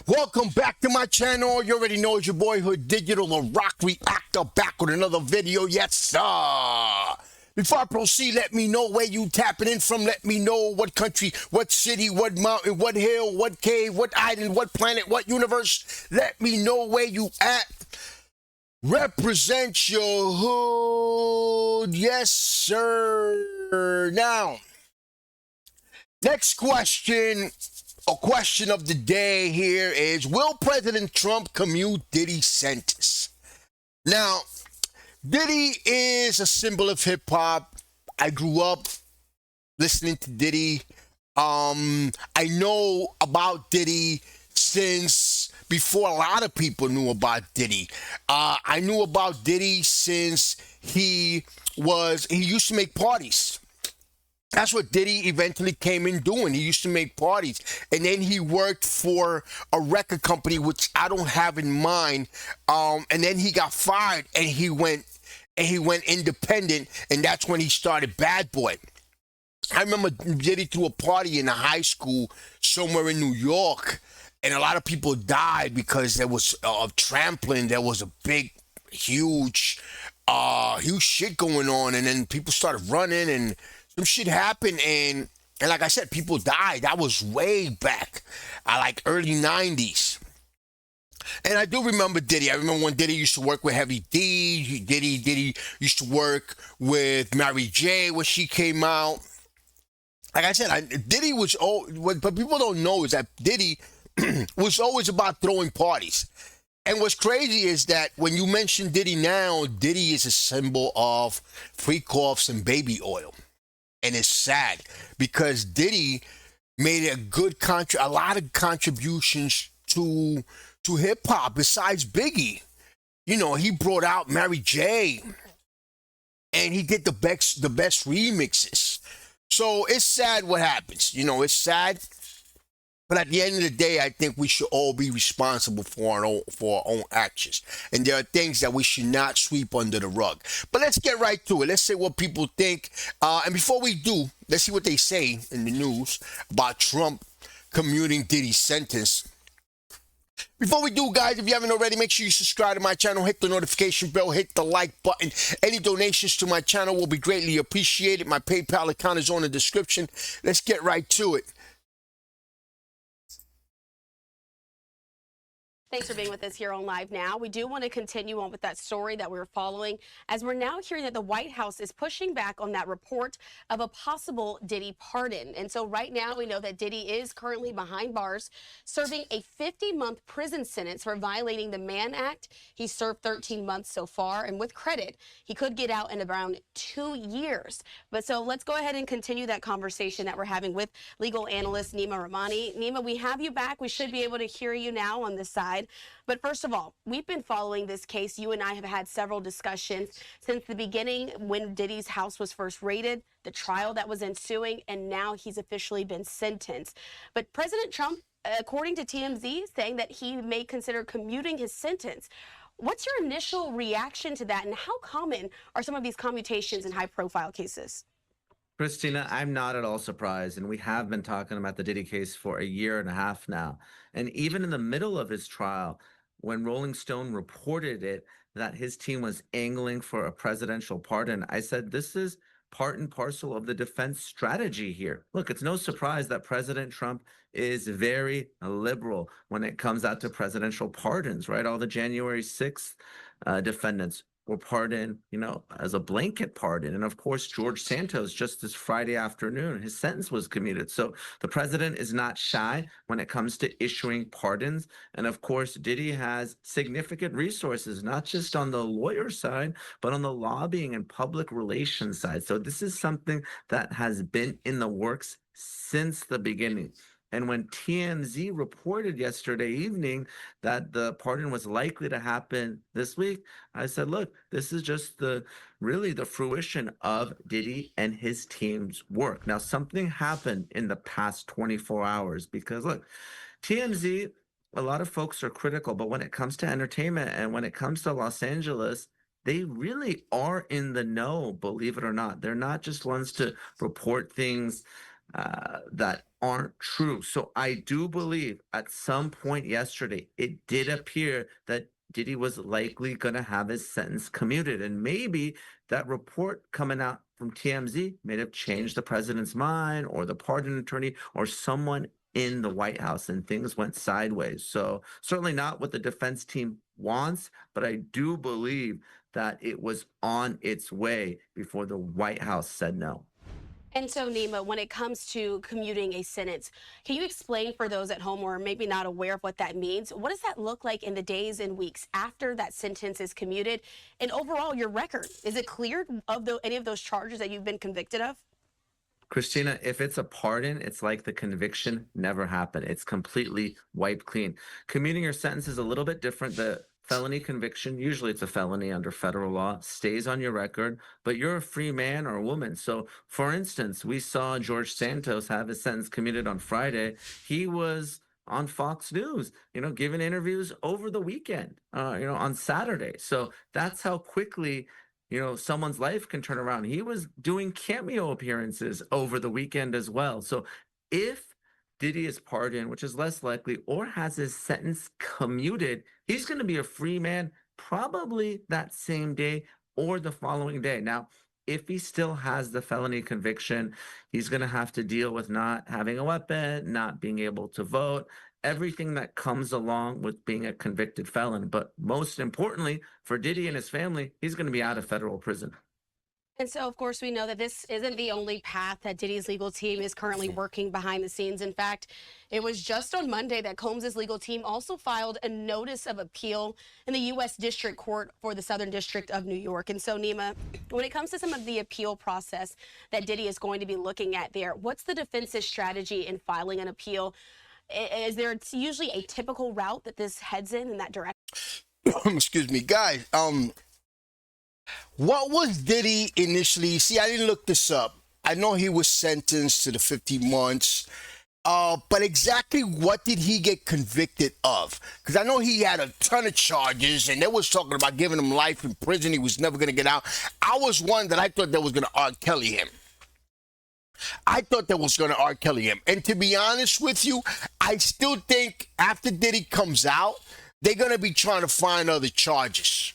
Welcome back to my channel. You already know it's your boyhood digital the rock reactor back with another video. Yes, sir. Before I proceed, let me know where you tapping in from. Let me know what country, what city, what mountain, what hill, what cave, what island, what planet, what universe. Let me know where you at. Represent your hood. Yes, sir. Now, next question. A question of the day here is, will President Trump commute Diddy's sentence? Now, Diddy is a symbol of hip hop. I grew up listening to Diddy. I know about Diddy since before a lot of people knew about Diddy. I knew about Diddy since he used to make parties. That's what Diddy eventually came in doing. He used to make parties. And then he worked for a record company, which I don't have in mind. And then he got fired and he went independent. And that's when he started Bad Boy. I remember Diddy threw a party in a high school somewhere in New York. And a lot of people died because there was trampling. There was a big, huge shit going on. And then people started running and some shit happened, and like I said, people died. That was way back, like early 90s. And I do remember Diddy. I remember when Diddy used to work with Heavy D. Diddy used to work with Mary J. when she came out. Like I said, Diddy was what people don't know is that Diddy was always about throwing parties. And what's crazy is that when you mention Diddy now, Diddy is a symbol of free coughs and baby oil. And it's sad because Diddy made a lot of contributions to hip hop besides Biggie. You know, he brought out Mary J. and he did the best remixes. So it's sad what happens. You know, it's sad. But at the end of the day, I think we should all be responsible for our own actions. And there are things that we should not sweep under the rug. But let's get right to it. Let's say what people think. And before we do, let's see what they say in the news about Trump commuting Diddy's sentence. Before we do, guys, if you haven't already, make sure you subscribe to my channel, hit the notification bell, hit the like button. Any donations to my channel will be greatly appreciated. My PayPal account is on the description. Let's get right to it. Thanks for being with us here on Live Now. We do want to continue on with that story that we were following, as we're now hearing that the White House is pushing back on that report of a possible Diddy pardon. And so right now we know that Diddy is currently behind bars, serving a 50-month prison sentence for violating the Mann Act. He served 13 months so far, and with credit, he could get out in around 2 years. But so let's go ahead and continue that conversation that we're having with legal analyst Nima Rahmani. Nima, we have you back. We should be able to hear you now on this side. But first of all, we've been following this case. You and I have had several discussions since the beginning when Diddy's house was first raided, the trial that was ensuing, and now he's officially been sentenced. But President Trump, according to TMZ, saying that he may consider commuting his sentence. What's your initial reaction to that, and how common are some of these commutations in high-profile cases? Christina, I'm not at all surprised, and we have been talking about the Diddy case for a year and a half now. And even in the middle of his trial, when Rolling Stone reported it, that his team was angling for a presidential pardon, I said, this is part and parcel of the defense strategy here. Look, it's no surprise that President Trump is very liberal when it comes out to presidential pardons, right? All the January 6th defendants were pardoned, you know, as a blanket pardon. And of course, George Santos, just this Friday afternoon, his sentence was commuted. So the president is not shy when it comes to issuing pardons. And of course, Diddy has significant resources, not just on the lawyer side, but on the lobbying and public relations side. So this is something that has been in the works since the beginning. And when TMZ reported yesterday evening that the pardon was likely to happen this week, I said, look, this is just really the fruition of Diddy and his team's work. Now, something happened in the past 24 hours because, look, TMZ, a lot of folks are critical, but when it comes to entertainment and when it comes to Los Angeles, they really are in the know, believe it or not. They're not just ones to report things that aren't true. So I do believe at some point yesterday, it did appear that Diddy was likely going to have his sentence commuted. And maybe that report coming out from TMZ may have changed the president's mind or the pardon attorney or someone in the White House, and things went sideways. So certainly not what the defense team wants, but I do believe that it was on its way before the White House said no. And so, Nima, when it comes to commuting a sentence, can you explain for those at home who are maybe not aware of what that means? What does that look like in the days and weeks after that sentence is commuted? And overall, your record, is it cleared of any of those charges that you've been convicted of? Christina, if it's a pardon, it's like the conviction never happened. It's completely wiped clean. Commuting your sentence is a little bit different. The felony conviction, usually it's a felony under federal law, stays on your record, but you're a free man or a woman. So, for instance, we saw George Santos have his sentence commuted on Friday. He was on Fox News, giving interviews over the weekend, on Saturday. So that's how quickly someone's life can turn around. He was doing cameo appearances over the weekend as well. So if Diddy is pardoned, which is less likely, or has his sentence commuted, he's going to be a free man probably that same day or the following day. Now, if he still has the felony conviction, he's going to have to deal with not having a weapon, not being able to vote, everything that comes along with being a convicted felon. But most importantly, for Diddy and his family, he's going to be out of federal prison. And so, of course, we know that this isn't the only path that Diddy's legal team is currently working behind the scenes. In fact, it was just on Monday that Combs' legal team also filed a notice of appeal in the U.S. District Court for the Southern District of New York. And so, Nima, when it comes to some of the appeal process that Diddy is going to be looking at there, what's the defense's strategy in filing an appeal? Is there usually a typical route that this heads in that direction? Excuse me, guys. What was Diddy initially? See, I didn't look this up. I know he was sentenced to the 50 months. But exactly what did he get convicted of? Because I know he had a ton of charges, and they was talking about giving him life in prison. He was never going to get out. I was one that I thought that was going to R. Kelly him. I thought that was going to R. Kelly him. And to be honest with you, I still think after Diddy comes out, they're going to be trying to find other charges.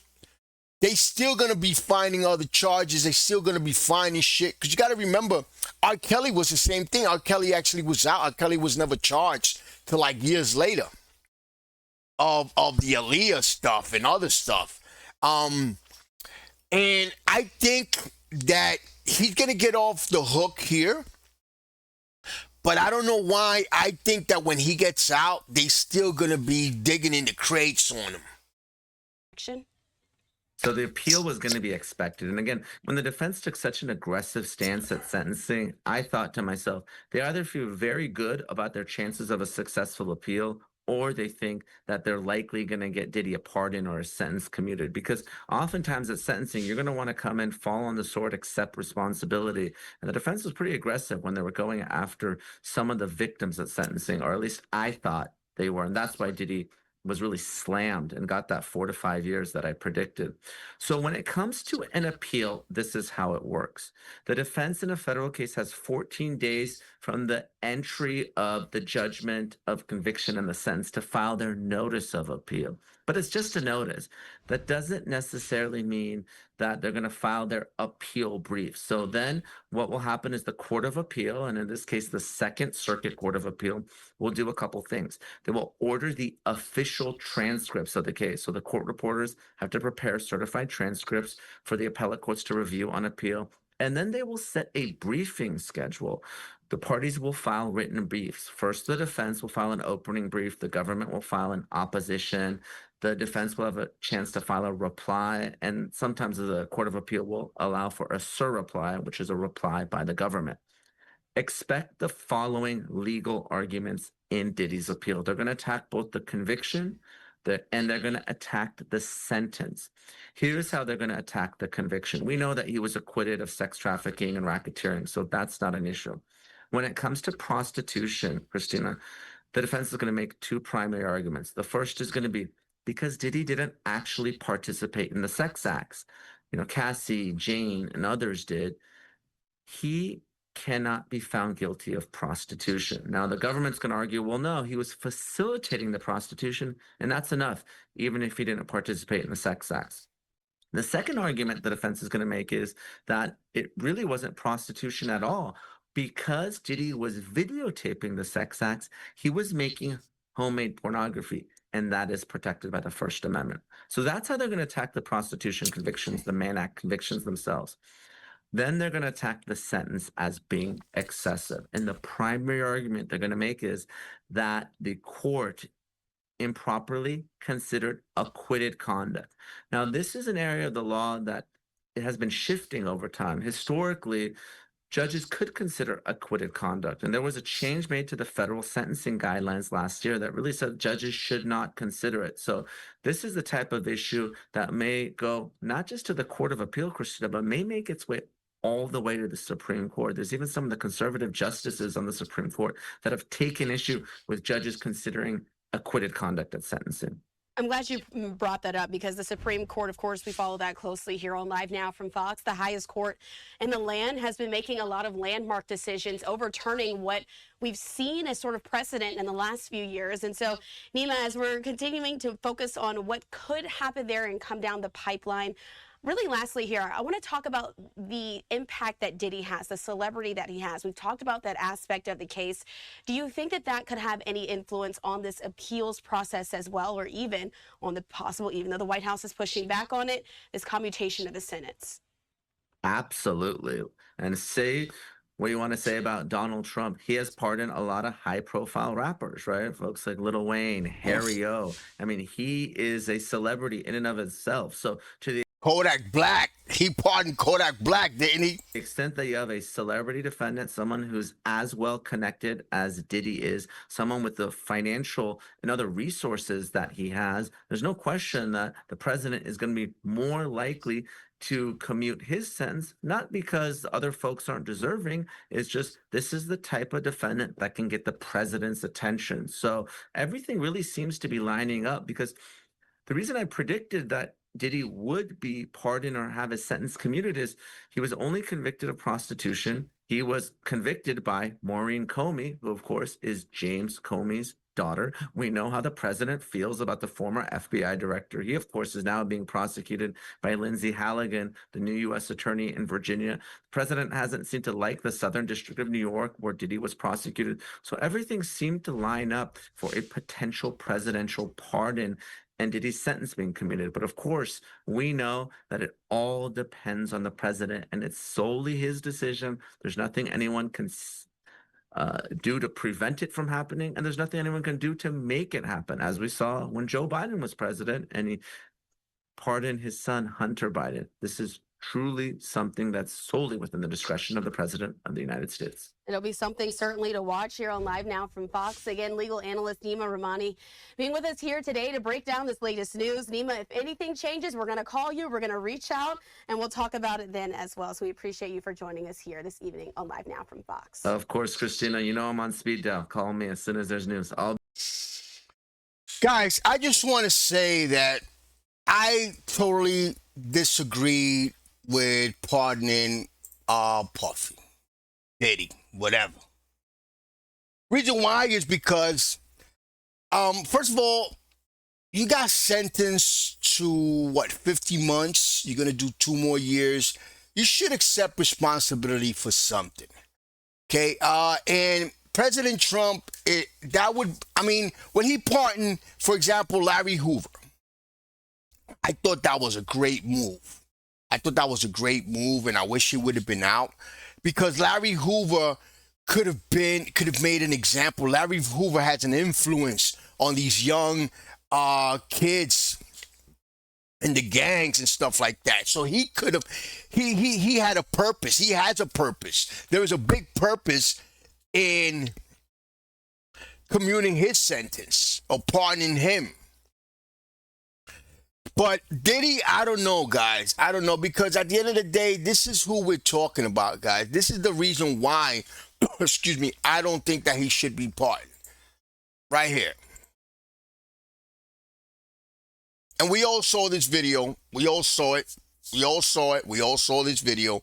They still going to be finding other charges. They still going to be finding shit. Because you got to remember, R. Kelly was the same thing. R. Kelly actually was out. R. Kelly was never charged till like years later of the Aaliyah stuff and other stuff. And I think that he's going to get off the hook here. But I don't know why. I think that when he gets out, they still going to be digging in the crates on him. So the appeal was going to be expected. And again, when the defense took such an aggressive stance at sentencing, I thought to myself, they either feel very good about their chances of a successful appeal, or they think that they're likely going to get Diddy a pardon or a sentence commuted. Because oftentimes at sentencing, you're going to want to come in, fall on the sword, accept responsibility. And the defense was pretty aggressive when they were going after some of the victims at sentencing, or at least I thought they were. And that's why Diddy was really slammed and got that 4 to 5 years that I predicted. So when it comes to an appeal, this is how it works. The defense in a federal case has 14 days from the entry of the judgment of conviction and the sentence to file their notice of appeal. But it's just a notice. That doesn't necessarily mean that they're going to file their appeal brief. So then what will happen is the Court of Appeal, and in this case, the Second Circuit Court of Appeal, will do a couple things. They will order the official transcripts of the case. So the court reporters have to prepare certified transcripts for the appellate courts to review on appeal. And then they will set a briefing schedule. The parties will file written briefs. First, the defense will file an opening brief. The government will file an opposition. The defense will have a chance to file a reply. And sometimes the Court of Appeal will allow for a surreply, which is a reply by the government. Expect the following legal arguments in Diddy's appeal. They're going to attack both the conviction and they're going to attack the sentence. Here's how they're going to attack the conviction. We know that he was acquitted of sex trafficking and racketeering, so that's not an issue. When it comes to prostitution, Christina, the defense is going to make two primary arguments. The first is going to be because Diddy didn't actually participate in the sex acts. Cassie, Jane, and others did. He cannot be found guilty of prostitution. Now, the government's going to argue, well, no, he was facilitating the prostitution, and that's enough, even if he didn't participate in the sex acts. The second argument the defense is going to make is that it really wasn't prostitution at all. Because Diddy was videotaping the sex acts, he was making homemade pornography, and that is protected by the First Amendment. So that's how they're going to attack the prostitution convictions, the Mann Act convictions themselves. Then they're going to attack the sentence as being excessive. And the primary argument they're going to make is that the court improperly considered acquitted conduct. Now, this is an area of the law that it has been shifting over time. Historically, judges could consider acquitted conduct. And there was a change made to the federal sentencing guidelines last year that really said judges should not consider it. So this is the type of issue that may go not just to the Court of Appeal, Christina, but may make its way all the way to the Supreme Court. There's even some of the conservative justices on the Supreme Court that have taken issue with judges considering acquitted conduct at sentencing. I'm glad you brought that up because the Supreme Court, of course, we follow that closely here on Live Now from Fox. The highest court in the land has been making a lot of landmark decisions, overturning what we've seen as sort of precedent in the last few years. And so, Nima, as we're continuing to focus on what could happen there and come down the pipeline, really lastly here, I want to talk about the impact that Diddy has, the celebrity that he has. We've talked about that aspect of the case. Do you think that that could have any influence on this appeals process as well, or even on the possible, even though the White House is pushing back on it, this commutation of the sentence? Absolutely. And say what you want to say about Donald Trump. He has pardoned a lot of high-profile rappers, right? Folks like Lil Wayne, Harry O. I mean, he is a celebrity in and of itself. So to the Kodak Black. He pardoned Kodak Black, didn't he? extent that you have a celebrity defendant, someone who's as well connected as Diddy is, someone with the financial and other resources that he has, there's no question that the president is going to be more likely to commute his sentence, not because other folks aren't deserving. It's just this is the type of defendant that can get the president's attention. So everything really seems to be lining up, because the reason I predicted that Diddy would be pardoned or have his sentence commuted is he was only convicted of prostitution. He was convicted by Maureen Comey, who of course is James Comey's daughter. We know how the president feels about the former FBI director. He of course is now being prosecuted by Lindsay Halligan, the new U.S. attorney in Virginia. The president hasn't seemed to like the Southern District of New York, where Diddy was prosecuted. So everything seemed to line up for a potential presidential pardon and Diddy's sentence being commuted. But of course, we know that it all depends on the president, and it's solely his decision. There's nothing anyone can do to prevent it from happening, and there's nothing anyone can do to make it happen, as we saw when Joe Biden was president and he pardoned his son, Hunter Biden. This is truly something that's solely within the discretion of the president of the United States. It'll be something certainly to watch here on Live Now from Fox. Again, legal analyst Nima Rahmani being with us here today to break down this latest news. Nima, if anything changes, we're going to call you, we're going to reach out, and we'll talk about it then as well. So we appreciate you for joining us here this evening on Live Now from Fox. Of course, Christina, you know I'm on speed dial. Call me as soon as there's news. Guys, I just want to say that I totally disagree with pardoning Puffy, Diddy, whatever. Reason why is because, first of all, you got sentenced to 50 months. You're gonna do 2 more years. You should accept responsibility for something. Okay, and President Trump, when he pardoned, for example, Larry Hoover, I thought that was a great move. And I wish it would have been out, because Larry Hoover could have made an example. Larry Hoover has an influence on these young kids in the gangs and stuff like that. So he could have, he had a purpose. He has a purpose. There was a big purpose in commuting his sentence or pardoning him. But Diddy, I don't know, guys. I don't know, because at the end of the day, this is who we're talking about, guys. This is the reason why, excuse me, I don't think that he should be pardoned. Right here. And we all saw this video. We all saw it. We all saw this video.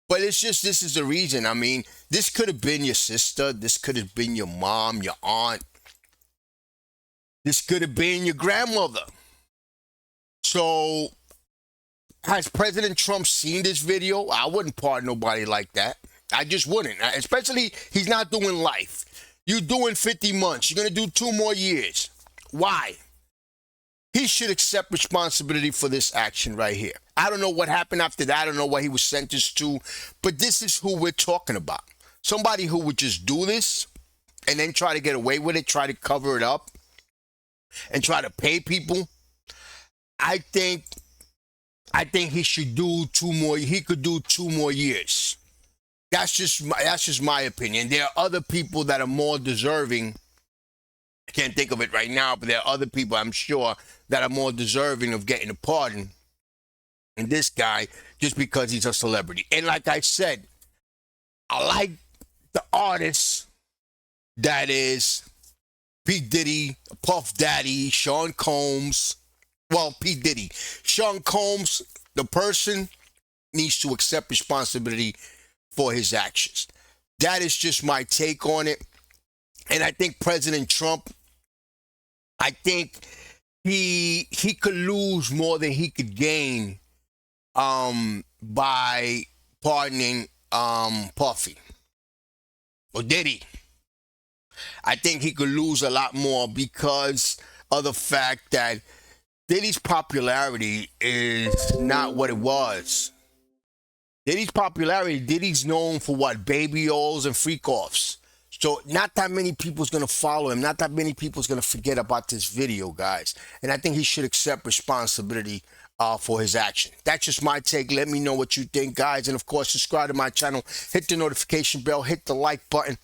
But it's just, this is the reason. I mean, this could have been your sister. This could have been your mom, your aunt. This could have been your grandmother. So, has President Trump seen this video? I wouldn't pardon nobody like that. I just wouldn't. Especially, he's not doing life. You're doing 50 months. You're going to do 2 more years. Why? He should accept responsibility for this action right here. I don't know what happened after that. I don't know what he was sentenced to. But this is who we're talking about. Somebody who would just do this and then try to get away with it, try to cover it up, and try to pay people. I think he should do 2 more. He could do 2 more years. That's just my opinion. There are other people that are more deserving. I can't think of it right now, but there are other people, I'm sure, that are more deserving of getting a pardon than this guy, just because he's a celebrity. And like I said, I like the artist that is P. Diddy, Puff Daddy, Sean Combs. Well, P. Diddy. Sean Combs, the person, needs to accept responsibility for his actions. That is just my take on it. And I think President Trump, I think he could lose more than he could gain by pardoning Puffy or Diddy. I think he could lose a lot more because of the fact that Diddy's popularity is not what it was. Diddy's known for what? Baby O's and freak-offs. So not that many people's going to follow him. Not that many people's going to forget about this video, guys. And I think he should accept responsibility for his action. That's just my take. Let me know what you think, guys. And, of course, subscribe to my channel. Hit the notification bell. Hit the like button.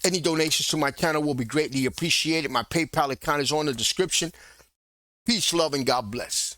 Any donations to my channel will be greatly appreciated. My PayPal account is on the description. Peace, love, and God bless.